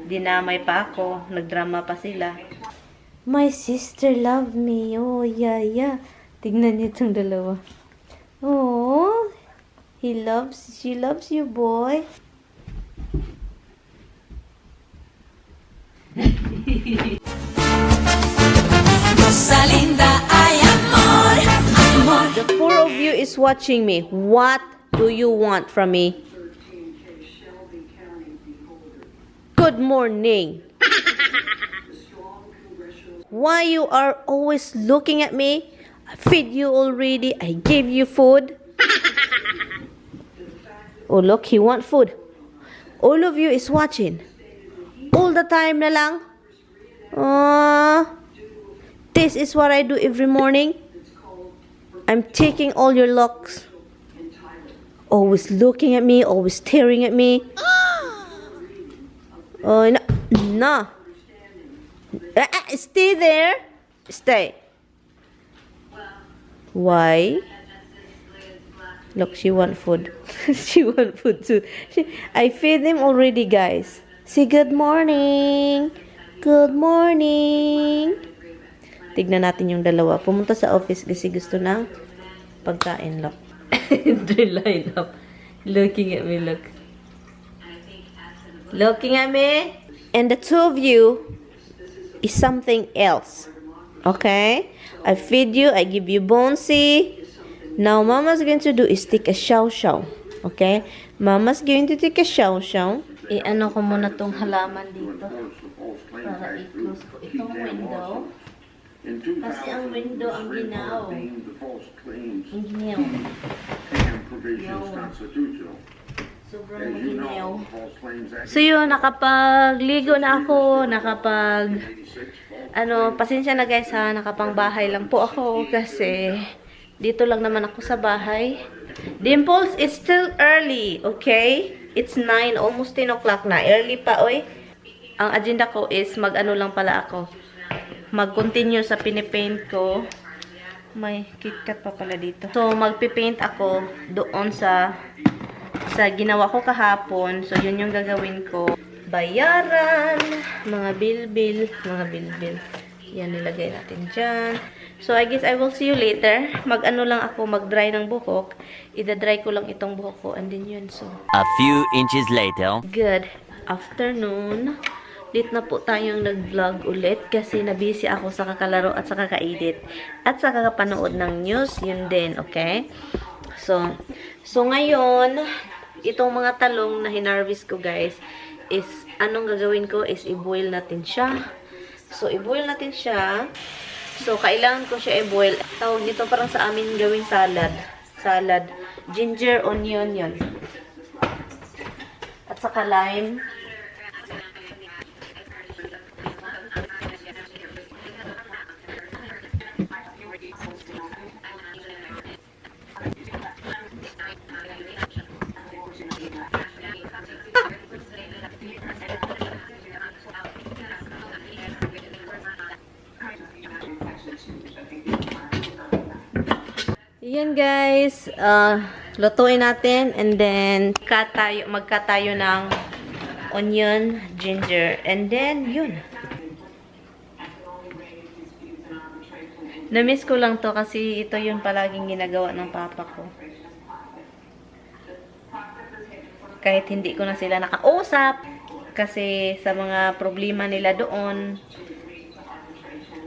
Dinamay pa ako. Nagdrama pa sila. My sister love me. Oh, yeah. Tignan niyo itong dalawa. Oh, she loves you, boy. The four of you is watching me. What do you want from me? Good morning. Why you are always looking at me? I feed you already. I gave you food. Oh, look, he want food. All of you is watching. All the time na lang. This is what I do every morning. I'm taking all your locks. Always looking at me, always staring at me. Oh, no. Stay there. Stay. Why? Look, she want food. She want food too. I feed them already, guys. Say good morning. Good morning. Tignan natin yung dalawa. Pumunta sa office kasi gusto ng pagkain. Look. They line up. Looking at me, look. Looking at me. And the two of you is something else. Okay? I feed you. I give you bonesy. Now, Mama's going to do is take a shaw-shaw. Okay? Mama's going to take a shaw-shaw. I-ano ko muna tong halaman dito. Para i-close ko itong window. Kasi ang window ang ginaw. Ang ginaw. Sobrang ginaw. So yun, nakapagligo na ako, pasensya na guys ha, nakapangbahay lang po ako kasi dito lang naman ako sa bahay. Dimples, it's still early, okay? It's 9, almost 10 o'clock na. Early pa, oy. Ang agenda ko is mag-ano lang pala ako. Mag-continue sa pinipaint ko. May KitKat pa pala dito. So, magpipaint ako doon sa ginawa ko kahapon. So, yun yung gagawin ko. Bayaran, mga bilbil. Yan, nilagay natin dyan. So, I guess I will see you later. Mag-ano lang ako, mag-dry ng buhok. Ida-dry ko lang itong buhok ko. And then yun, so. A few inches later. Good afternoon. Late na po tayong nag-vlog ulit kasi nabisi ako sa kakalaro at sa kaka-edit at sa kakapanood ng news. Yun din, okay? So ngayon, itong mga talong na hinarvest ko, guys, is, anong gagawin ko is i-boil natin siya. So, i-boil natin siya. So, kailangan ko siya i-boil. Tawag nito parang sa amin gawing salad. Salad. Ginger, onion, yun. At saka lime. Yan guys, lutuin natin and then magkat tayo ng onion, ginger, and then yun. Na-miss ko lang to kasi ito yung palaging ginagawa ng papa ko. Kahit hindi ko na sila nakausap kasi sa mga problema nila doon,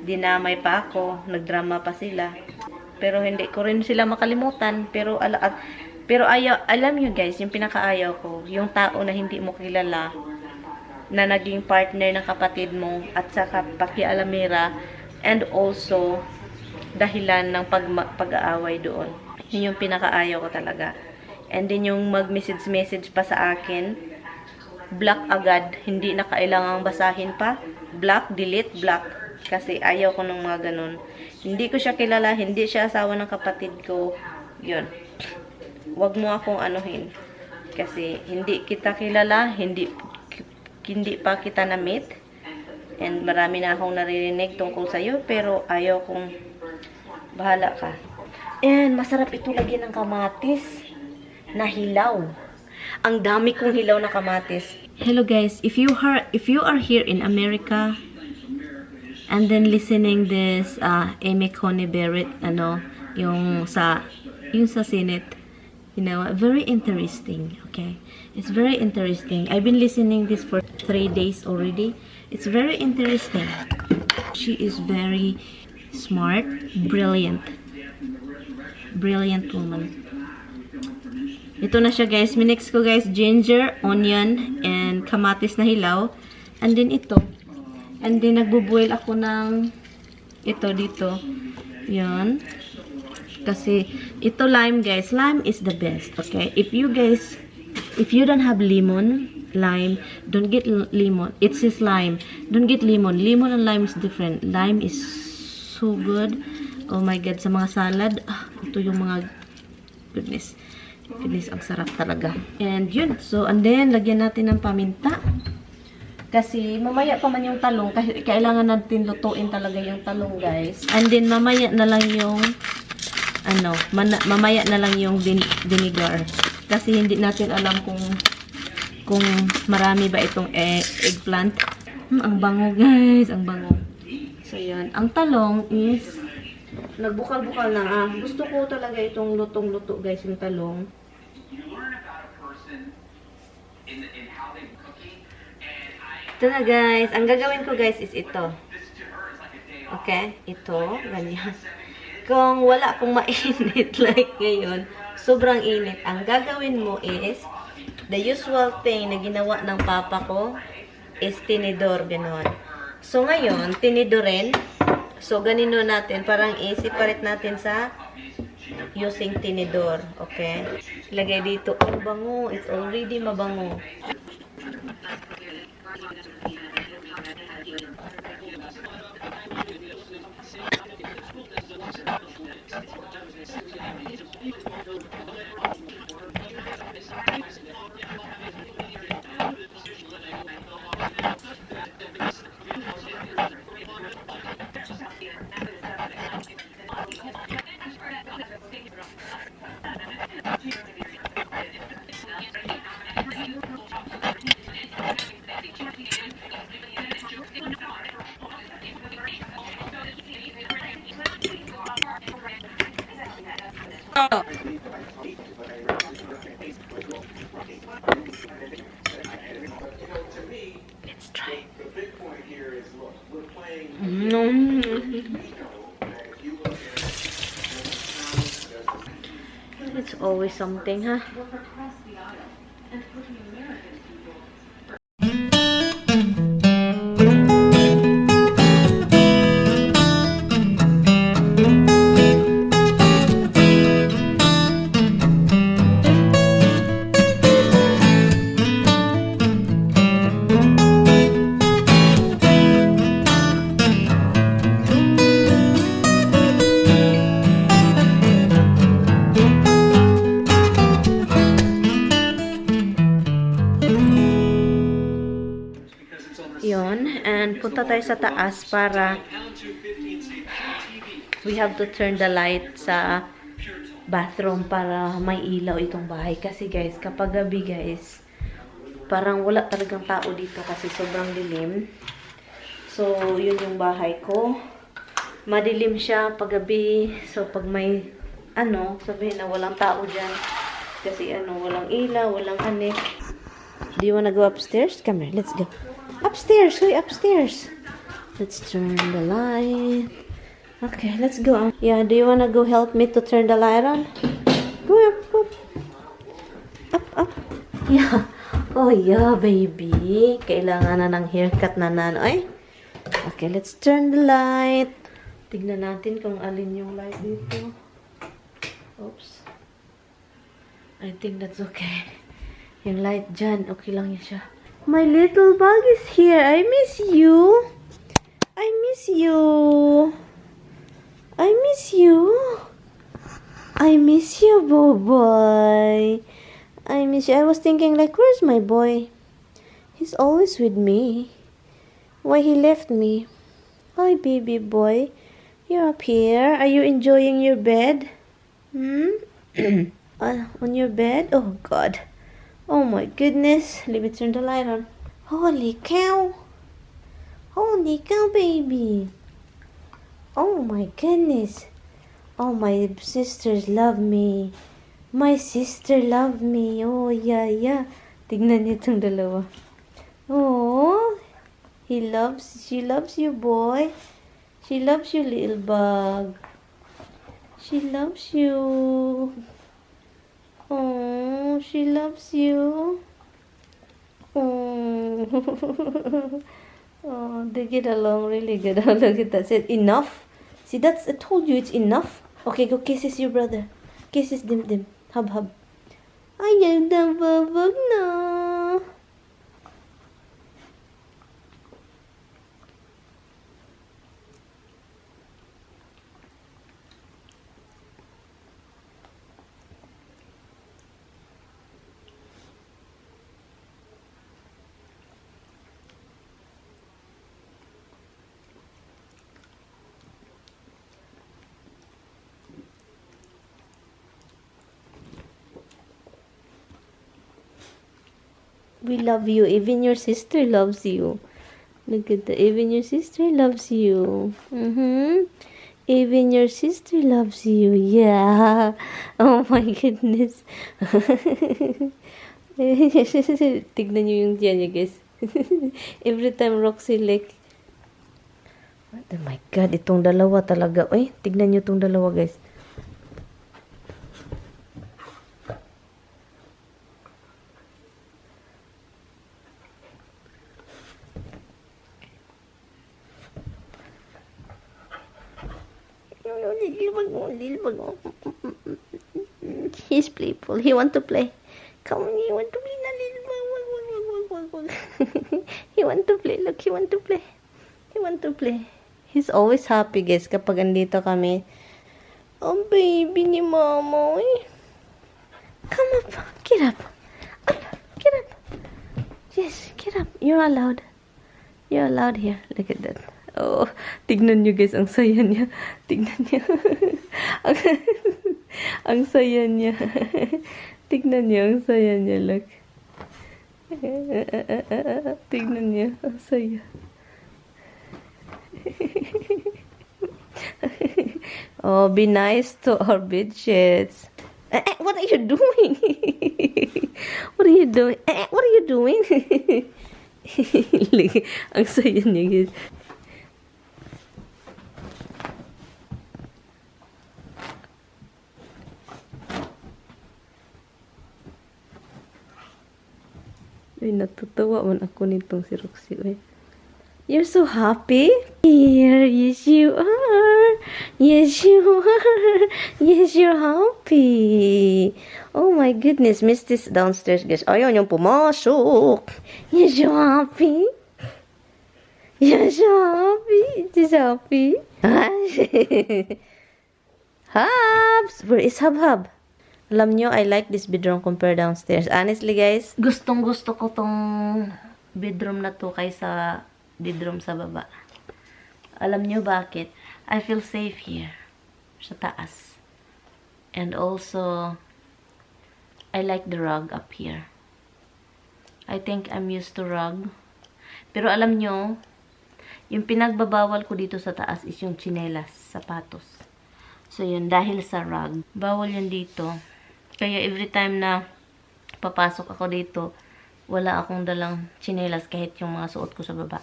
dinamay pa ako, nagdrama pa sila. Pero hindi ko rin sila makalimutan. Pero alam nyo guys, yung pinakaayaw ko, yung tao na hindi mo kilala, na naging partner ng kapatid mo, at saka pakialamera, and also, dahilan ng pag-aaway doon. Yun yung pinakaayaw ko talaga. And then yung mag-message pa sa akin, block agad, hindi na kailangang basahin pa, block, delete, block. Kasi ayaw ko ng mga ganun. Hindi ko siya kilala, hindi siya asawa ng kapatid ko. Yun. Huwag mo akong anuhin. Kasi hindi kita kilala, hindi pa kita na-meet. And marami na akong naririnig tungkol sa'yo, pero ayaw kong bahala ka. And masarap ito lagyan ng kamatis na hilaw. Ang dami kong hilaw na kamatis. Hello guys, if you are here in America and then listening this Amy Coney Barrett yung sa Senate, very interesting. Okay, it's very interesting. I've been listening this for 3 days already. It's very interesting. She is very smart, brilliant woman. Ito na siya guys. Minix ko guys ginger, onion, and kamatis na hilaw. And then ito. And then nagbo-boil ako ng ito dito. Yan. Kasi ito lime guys. Lime is the best. Okay? If you don't have lime, don't get lemon. It says lime. Don't get lemon. Lemon and lime is different. Lime is so good. Oh my god, sa mga salad. Ito yung mga goodness, ang sarap talaga. And yun. So, and then, lagyan natin ng paminta. Kasi, mamaya pa man yung talong. Kasi, kailangan natin lutuin talaga yung talong, guys. And then, mamaya na lang yung, mamaya na lang yung vinegar. Kasi, hindi natin alam kung marami ba itong eggplant. Ang bango, guys. Ang bango. So, yun. Ang talong is, nagbukal-bukal na. Gusto ko talaga itong lutong-luto, guys, yung talong. Ito na, guys. Ang gagawin ko, guys, is ito. Okay? Ito. Ganyan. Kung wala akong mainit like ngayon, sobrang init. Ang gagawin mo is, the usual thing na ginawa ng papa ko is tinidor, gano'n. So, ngayon, tinidorin. So, ganito natin. Parang i-separate natin sa using tinidor. Okay? Lagay dito. Ang bango. It's already mabango. Let's try. It's always something, huh? Yun, and punta tayo sa taas para we have to turn the light sa bathroom para may ilaw itong bahay. Kasi guys, kapag gabi guys, parang wala talagang tao dito kasi sobrang dilim. So, yun yung bahay ko. Madilim siya pag gabi. So, pag may sabihin na walang tao dyan. Kasi walang ilaw, walang anik. Do you wanna go upstairs? Come here, let's go. Upstairs, wait, upstairs. Let's turn the light. Okay, let's go. Yeah, do you wanna go help me to turn the light on? Go up, up. Up. Yeah. Oh, yeah, baby. Kailangan na ng haircut na nanoy. Okay, let's turn the light. Tignan natin kung alin yung light dito. Oops. I think that's okay. Yung light dyan, okay lang yan siya. My little bug is here. I miss you. I miss you. I miss you. I miss you, boy. I miss you. I was thinking like, where's my boy? He's always with me. Why he left me? Hi, baby boy. You're up here. Are you enjoying your bed? On your bed? Oh, God. Oh my goodness. Let me turn the light on. Holy cow. Holy cow, baby. Oh my goodness. Oh, my sisters love me. My sister love me. Oh, yeah, yeah. Tignan niyo itong dalawa. Oh, she loves you, boy. She loves you, little bug. She loves you. Oh, she loves you. Oh, oh, they get along really good. Oh, look at that. Said enough. See, I told you it's enough. Okay, go kisses your brother. Kisses them. Hub. Ayaw na babag na. We love you. Even your sister loves you. Look at that. Even your sister loves you. Even your sister loves you. Yeah. Oh my goodness. Tignan nyo yung tiyan niya, guys. Every time Roxy lick. Oh my God. Itong dalawa talaga. Uy, tignan nyo itong dalawa, guys. Little bag. He's playful. He want to play. Come on, he want to play na little bag. He want to play. Look, he want to play. He want to play. He's always happy, guys, kapag andito kami. Oh, baby ni mama. Come up. Get up. Get up. Yes, get up. You're allowed. You're allowed here. Look at that. Oh, tignan nyo, guys, ang saya niya. Tignan niya. Ang saya niya. Tignan niya, ang saya niya, look. Tignan niya, ang saya. Oh, be nice to our bedsheets. What are you doing? What are you doing? What are you doing? Ang saya niya, guys. Ay, natutuwa man ako nitong si Roxy. Ay. You're so happy? Here, yes you are. Yes you are. Yes, you're happy. Oh my goodness, missed this downstairs, guys. Ayaw niyong pumasok. Yes, you're happy. Yes, you're happy. Is happy? Hubs! Where is Hub? Alam nyo, I like this bedroom compared downstairs. Honestly, guys, gustong-gusto ko tong bedroom na to kaysa bedroom sa baba. Alam nyo bakit? I feel safe here sa taas. And also, I like the rug up here. I think I'm used to rug. Pero alam nyo, yung pinagbabawal ko dito sa taas is yung tsinelas, sapatos. So, yun, dahil sa rug. Bawal yun dito. Kaya every time na papasok ako dito, wala akong dalang tsinelas kahit yung mga suot ko sa baba.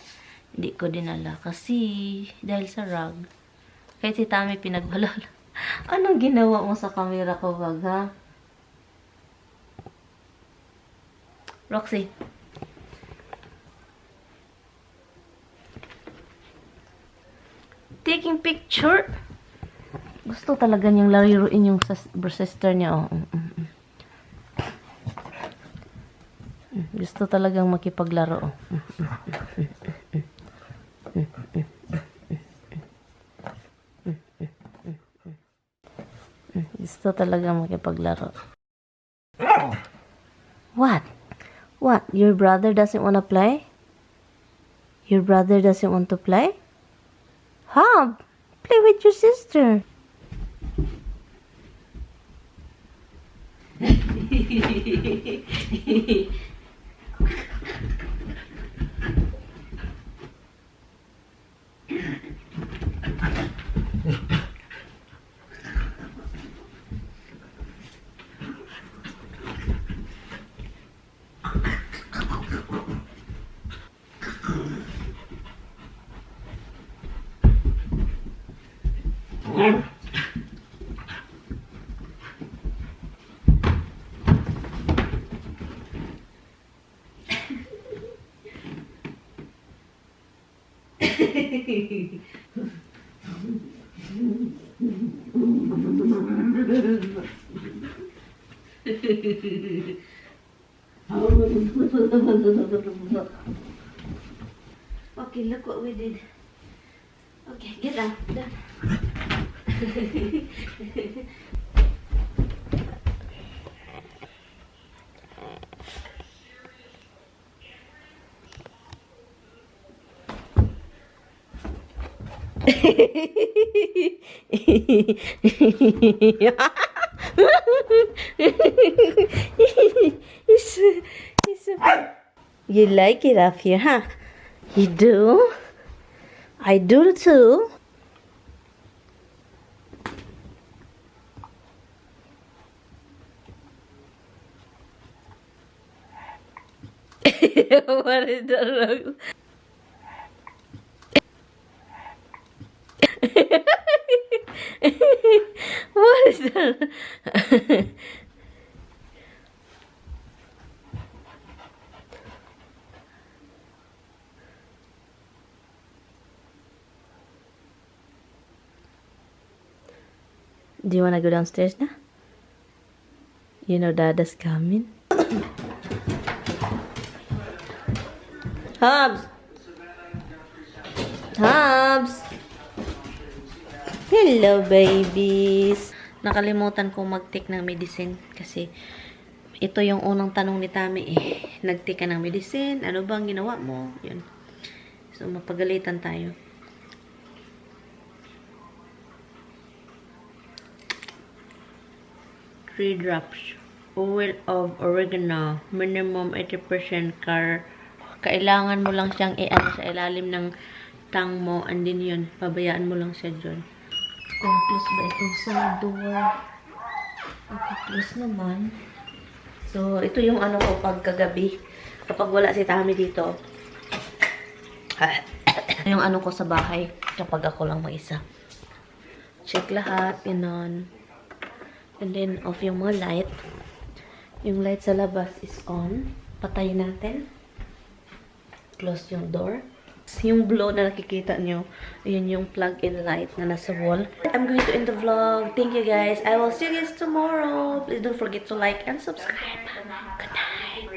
Hindi ko dinala. Kasi, dahil sa rug, kahit si Tami pinagbalala. Anong ginawa mo sa camera ko, wag, ha? Roxy. Taking picture. Gusto talaga niyang lariruin yung sister niya. Oh. Gusto talagang makipaglaro. Oh. Gusto talagang makipaglaro. What? What? Your brother doesn't want to play? Your brother doesn't want to play? Hub, play with your sister. Okay, look what we did. Okay, get down. Down. You like it up here, huh? You do? I do too. What is that? What is that? Do you want to go downstairs now? You know Dada's coming. Hobbs! Hobbs! Hello, babies! Nakalimutan ko mag-take ng medicine kasi ito yung unang tanong ni Tami eh. Nag-take ka ng medicine? Ano bang ginawa mo? Yun. So, mapagalitan tayo. Three drops. Oil of oregano. Minimum 80% kailangan mo lang siyang i-ano sa ilalim ng tang mo. And then yun, pabayaan mo lang siya dyan. Kung close ba itong sa door? Okay, close naman. So, ito yung ano ko pagkagabi. Kapag wala si Tami dito. Yung ano ko sa bahay. Kapag ako lang mag-isa. Check lahat. Ganon. And then, off yung mga light. Yung light sa labas is on. Patayin natin. Close yung door. Yung blow na nakikita nyo, yun yung plug-in light na nasa wall. I'm going to end the vlog. Thank you guys. I will see you guys tomorrow. Please don't forget to like and subscribe. Good night.